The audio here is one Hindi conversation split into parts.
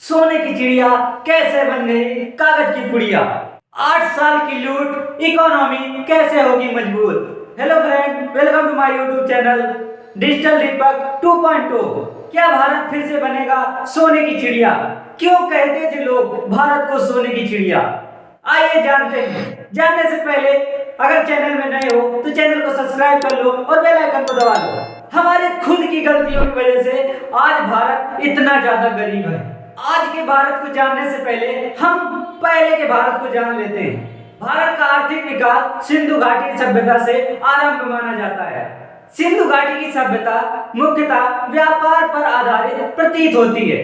सोने की चिड़िया कैसे बन गई कागज की पुड़िया। 8 साल की लूट, इकोनॉमी कैसे होगी मजबूत। Hello friend, welcome to my YouTube channel digital Deepak 2.0। क्या भारत फिर से बनेगा सोने की चिड़िया? क्यों कहते थे लोग भारत को सोने की चिड़िया? आइए जानते हैं। जानने से पहले अगर चैनल में नए हो तो चैनल को सब्सक्राइब कर लो और बेल आइकन को दबा लो। हमारे खुद की गलतियों की वजह से आज भारत इतना ज्यादा गरीब है। आज के भारत को जानने से पहले हम पहले के भारत को जान लेते हैं। भारत का आर्थिक विकास सिंधु घाटी सभ्यता से आरंभ माना जाता है। सिंधु घाटी की सभ्यता मुख्यतः व्यापार पर आधारित प्रतीत होती है,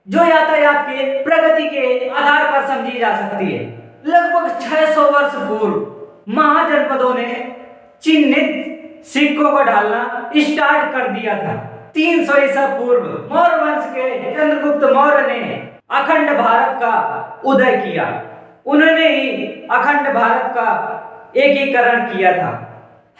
जो यातायात के प्रगति के आधार पर समझी जा सकती है। लगभग 600 वर्ष पूर्व महाजनपदों ने चिन्हित सिक्कों को ढालना स्टार्ट कर दिया था। 300 ईसा पूर्व मौर्य वंश के चंद्रगुप्त मौर्य ने अखंड भारत का उदय किया। उन्होंने ही अखंड भारत का एकीकरण किया था।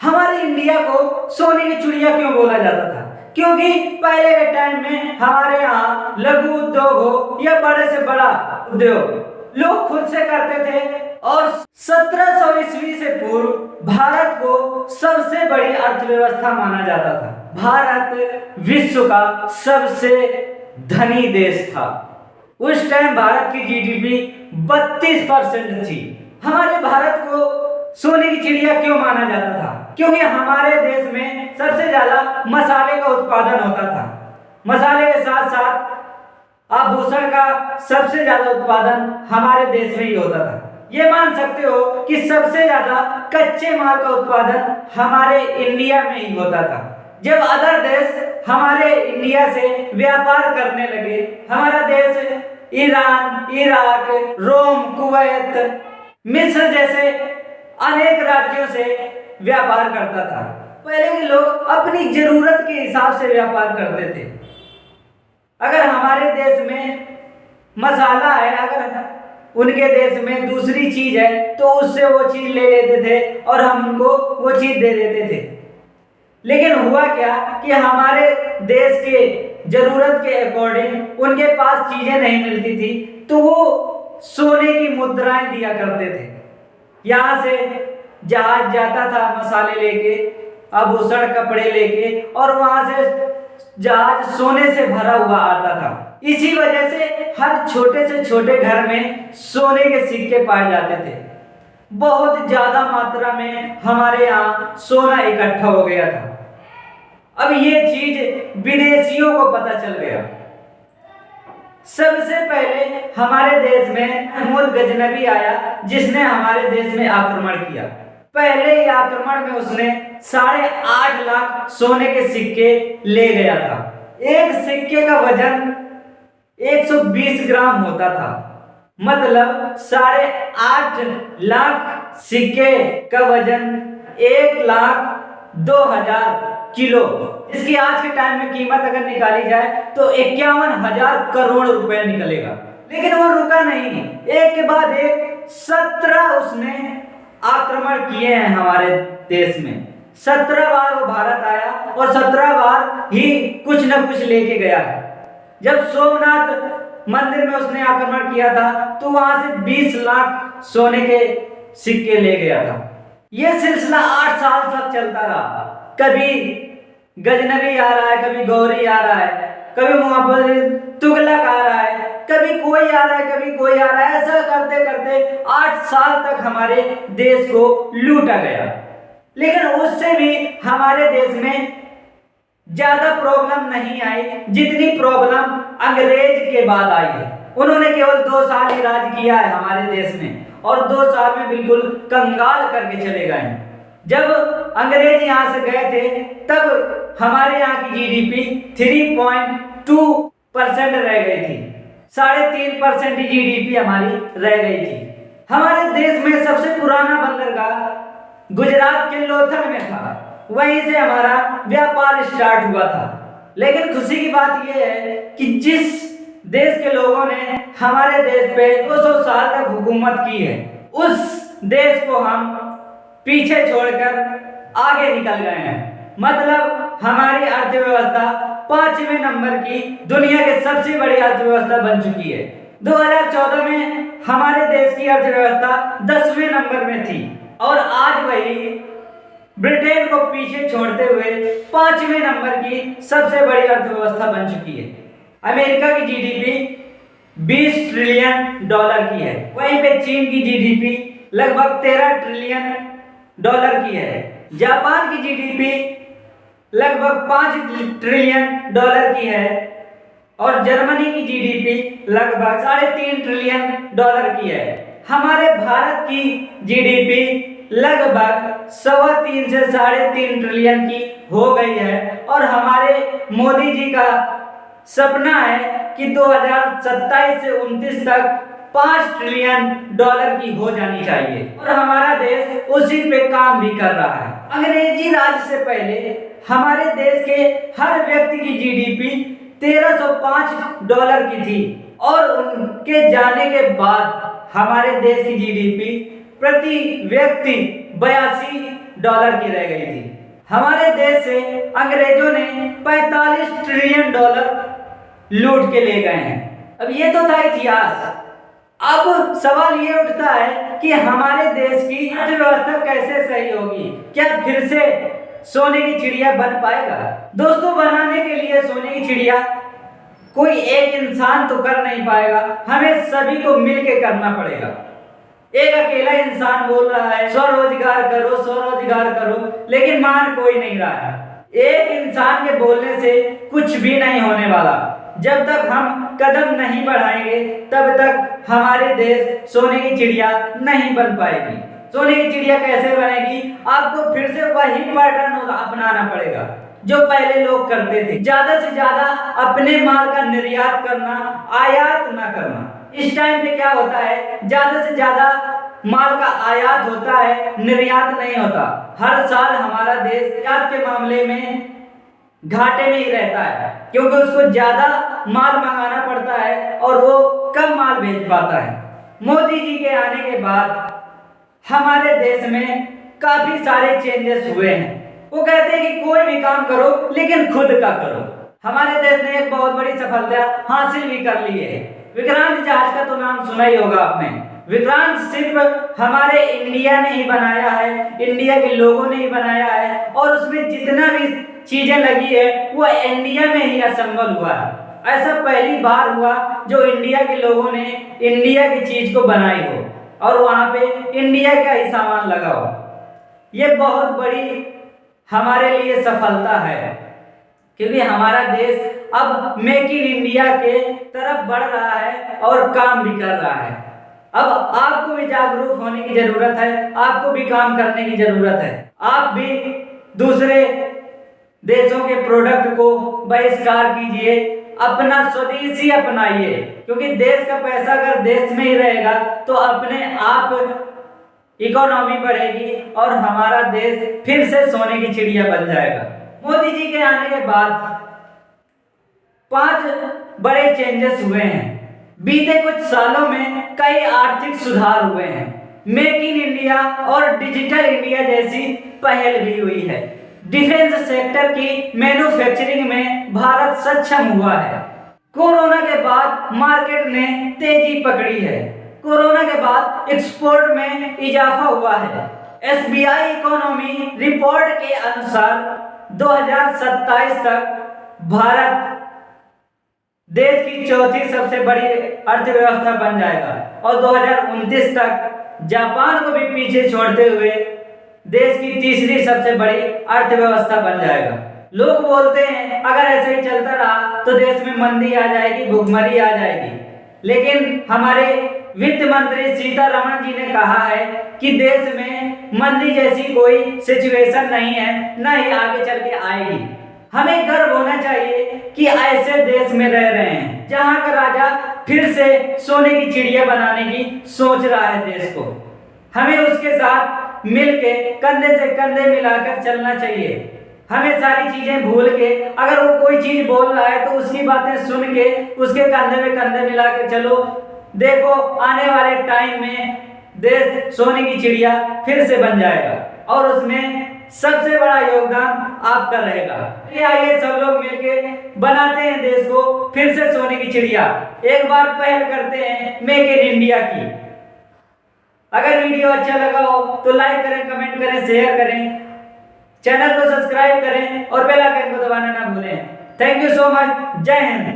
हमारे इंडिया को सोने की चिड़िया क्यों बोला जाता था? क्योंकि पहले के टाइम में हमारे यहाँ लघु उद्योग हो या बड़े से बड़ा उद्योग लोग खुद से करते थे, और 1700 ईस्वी से पूर्व भारत को सबसे बड़ी अर्थव्यवस्था माना जाता था। भारत विश्व का सबसे धनी देश था। उस टाइम भारत की जीडीपी 32% थी। हमारे भारत को सोने की चिड़िया क्यों माना जाता था? क्योंकि हमारे देश में सबसे ज्यादा मसाले का उत्पादन होता था। मसाले के साथ साथ आभूषण का सबसे ज्यादा उत्पादन हमारे देश में ही होता था। ये मान सकते हो कि सबसे ज्यादा कच्चे माल का उत्पादन हमारे इंडिया में ही होता था। जब अदर देश हमारे इंडिया से व्यापार करने लगे, हमारा देश ईरान, इराक, रोम, कुवैत, मिस्र जैसे अनेक राज्यों से व्यापार करता था। पहले के लोग अपनी जरूरत के हिसाब से व्यापार करते थे। अगर हमारे देश में मसाला है, अगर उनके देश में दूसरी चीज है, तो उससे वो चीज ले लेते थे और हम उनको वो चीज दे देते थे। लेकिन हुआ क्या कि हमारे देश के जरूरत के अकॉर्डिंग उनके पास चीजें नहीं मिलती थी, तो वो सोने की मुद्राएं दिया करते थे। यहाँ से जहाज जाता था मसाले लेके, आभूषण, कपड़े लेके, और वहां से जहाज सोने से भरा हुआ आता था। इसी वजह से हर छोटे से छोटे घर में सोने के सिक्के पाए जाते थे। बहुत ज्यादा मात्रा में हमारे यहाँ सोना इकट्ठा हो गया था। अब ये चीज विदेशियों को पता चल गया। सबसे पहले हमारे देश में महमूद गजनबी आया, जिसने हमारे देश में आक्रमण किया। पहले ही आक्रमण में उसने 8.5 लाख सोने के सिक्के ले गया था। एक सिक्के का वजन 120 ग्राम होता था। मतलब 8.5 लाख सिक्के का वजन 1,02,000 किलो। इसकी आज के टाइम में कीमत अगर निकाली जाए तो 51,000 करोड़ रुपए निकलेगा। लेकिन वो रुका नहीं, एक के बाद एक 17 उसने आक्रमण किए हैं हमारे देश में। 17 बार वो भारत आया और 17 बार ही कुछ न कुछ लेके गया है। जब सोमनाथ मंदिर में उसने आक्रमण किया था तो वहां से 20 लाख सोने के सिक्के ले गया था। यह सिलसिला 8 साल तक चलता रहा। कभी गजनबी आ रहा है, कभी गौरी आ रहा है, कभी मोहम्मद तुगलक आ रहा है, कभी कोई आ रहा है, कभी कोई आ रहा है। ऐसा करते करते 8 साल तक हमारे देश को लूटा गया। लेकिन उससे भी हमारे देश में ज्यादा प्रॉब्लम नहीं आई जितनी प्रॉब्लम अंग्रेज के बाद आई है। उन्होंने केवल 2 साल ही राज किया है हमारे देश में, और 2 साल में बिल्कुल कंगाल करके चले गए। जब अंग्रेज यहाँ से गए थे तब हमारे यहाँ की जीडीपी 3.2% रह गई थी। 3.5% ही जीडीपी हमारी रह गई थी। हमारे देश में सबसे पुराना बंदरगाह गुजरात के लोथल में था। वहीं से हमारा व्यापार स्टार्ट हुआ था। लेकिन खुशी की बात यह है कि जिस देश के लोगों ने हमारे देश पे 200 साल तक हुकूमत की है, उस देश को हम पीछे छोड़कर आगे निकल गए हैं। मतलब हमारी अर्थव्यवस्था 5वें नंबर की दुनिया के सबसे बड़ी अर्थव्यवस्था बन चुकी है। 2014 में हमारे देश की अर्थव्यवस्था 10वें नंबर में थी और आज वही ब्रिटेन को पीछे छोड़ते हुए 5वें नंबर की सबसे बड़ी अर्थव्यवस्था बन चुकी है। अमेरिका की जीडीपी 20 ट्रिलियन डॉलर की है, वहीं पे चीन की जीडीपी लगभग 13 ट्रिलियन डॉलर की है। जापान की जीडीपी लगभग 5 ट्रिलियन डॉलर की है और जर्मनी की जीडीपी लगभग 3.5 ट्रिलियन डॉलर की है। हमारे भारत की जीडीपी लगभग 3.25 से 3.5 ट्रिलियन की हो गई है और हमारे मोदी जी का सपना है कि 2027 से 29 तक 5 ट्रिलियन डॉलर की हो जानी चाहिए और हमारा देश उसी पे काम भी कर रहा है। अंग्रेजी राज से पहले हमारे देश के हर व्यक्ति की जीडीपी 1305 डॉलर की थी और उनके जाने के बाद हमारे देश की जीडीपी प्रति व्यक्ति 82 डॉलर की रह गई थी। हमारे देश से अंग्रेजों ने 45 ट्रिलियन डॉलर लूट के ले गए हैं। अब ये तो था इतिहास। अब सवाल ये उठता है कि हमारे देश की अर्थव्यवस्था कैसे सही होगी, क्या फिर से सोने की चिड़िया बन पाएगा? दोस्तों, बनाने के लिए सोने की चिड़िया कोई एक इंसान तो कर नहीं पाएगा, हमें सभी को मिलके करना पड़ेगा। एक अकेला इंसान बोल रहा है स्वरोजगार करो स्वरोजगार करो, लेकिन मान कोई नहीं रहा है। एक इंसान के बोलने से कुछ भी नहीं होने वाला। जब तक हम कदम नहीं बढ़ाएंगे तब तक हमारे देश सोने की चिड़िया नहीं बन पाएगी। सोने की चिड़िया कैसे बनेगी? आपको फिर से वही पैटर्न अपनाना पड़ेगा जो पहले लोग करते थे। ज्यादा से ज्यादा अपने माल का निर्यात करना, आयात ना करना। इस टाइम पे क्या होता है, ज्यादा से ज्यादा माल का आयात होता है, निर्यात नहीं होता। हर साल हमारा देश निर्यात के मामले में घाटे में ही रहता है क्योंकि उसको ज्यादा माल मंगाना पड़ता है और वो कम माल भेज पाता है। मोदी जी के आने के बाद हमारे देश में काफी सारे चेंजेस हुए हैं। वो कहते हैं कि कोई भी काम करो लेकिन खुद का करो। हमारे देश ने एक बहुत बड़ी सफलता हासिल भी कर ली है। विक्रांत जहाज का तो नाम सुना ही होगा आपने। विक्रांत सिर्फ हमारे इंडिया ने ही बनाया है, इंडिया के लोगों ने ही बनाया है और उसमें जितना भी चीजें लगी है वो इंडिया में ही असेंबल हुआ है। ऐसा पहली बार हुआ जो इंडिया के लोगों ने इंडिया की चीज को बनाई हो और वहां पे इंडिया का ही सामान लगा हो। ये बहुत बड़ी हमारे लिए सफलता है क्योंकि हमारा देश अब मेक इन इंडिया के तरफ बढ़ रहा है और काम भी कर रहा है। अब आपको भी जागरूक होने की जरूरत है, आपको भी काम करने की जरूरत है। आप भी दूसरे देशों के प्रोडक्ट को बहिष्कार कीजिए, अपना स्वदेशी अपनाइए क्योंकि देश का पैसा अगर देश में ही रहेगा तो अपने आप इकोनॉमी बढ़ेगी और हमारा देश फिर से सोने की चिड़िया बन जाएगा। मोदी जी के आने के बाद 5 बड़े चेंजेस हुए हैं। बीते कुछ सालों में कई आर्थिक सुधार हुए हैं। मेक इन इंडिया और डिजिटल इंडिया जैसी पहल भी हुई है। डिफेंस सेक्टर की मैन्युफैक्चरिंग में भारत सक्षम हुआ है। कोरोना के बाद मार्केट ने तेजी पकड़ी है। कोरोना के बाद एक्सपोर्ट में इजाफा हुआ है। एसबीआई इकोनॉमी रिपोर्ट के अनुसार 2027 तक भारत देश की चौथी सबसे बड़ी अर्थव्यवस्था बन जाएगा और 2029 तक जापान को भी पीछे छोड़ते हुए देश की तीसरी सबसे बड़ी अर्थव्यवस्था बन जाएगा। लोग बोलते हैं अगर ऐसे ही चलता रहा तो देश में मंदी आ जाएगी, भुखमरी आ जाएगी, लेकिन हमारे वित्त मंत्री सीतारमण जी ने कहा है कि देश में मंदी जैसी कोई सिचुएशन नहीं है, न ही आगे चल के आएगी। हमें गर्व होना चाहिए कि ऐसे देश में रह रहे हैं जहां का राजा फिर से सोने की चिड़िया बनाने की सोच रहा है देश को। हमें उसके साथ मिलके कंधे से कंधे मिलाकर चलना चाहिए। हमें सारी चीजें भूल के अगर वो कोई चीज बोल रहा है तो उसकी बातें सुन के उसके कंधे में कंधे मिला के चलो। देखो आने वाले टाइम में देश सोने की चिड़िया फिर से बन जाएगा और उसमें सबसे बड़ा योगदान आपका रहेगा। आइए सब लोग मिलके बनाते हैं देश को फिर से सोने की चिड़िया। एक बार पहल करते हैं मेक इन इंडिया की। अगर वीडियो अच्छा लगा हो तो लाइक करें, कमेंट करें, शेयर करें, चैनल को सब्सक्राइब करें और बेल आइकन को दबाना ना भूलें। Thank you so much. जय हिंद।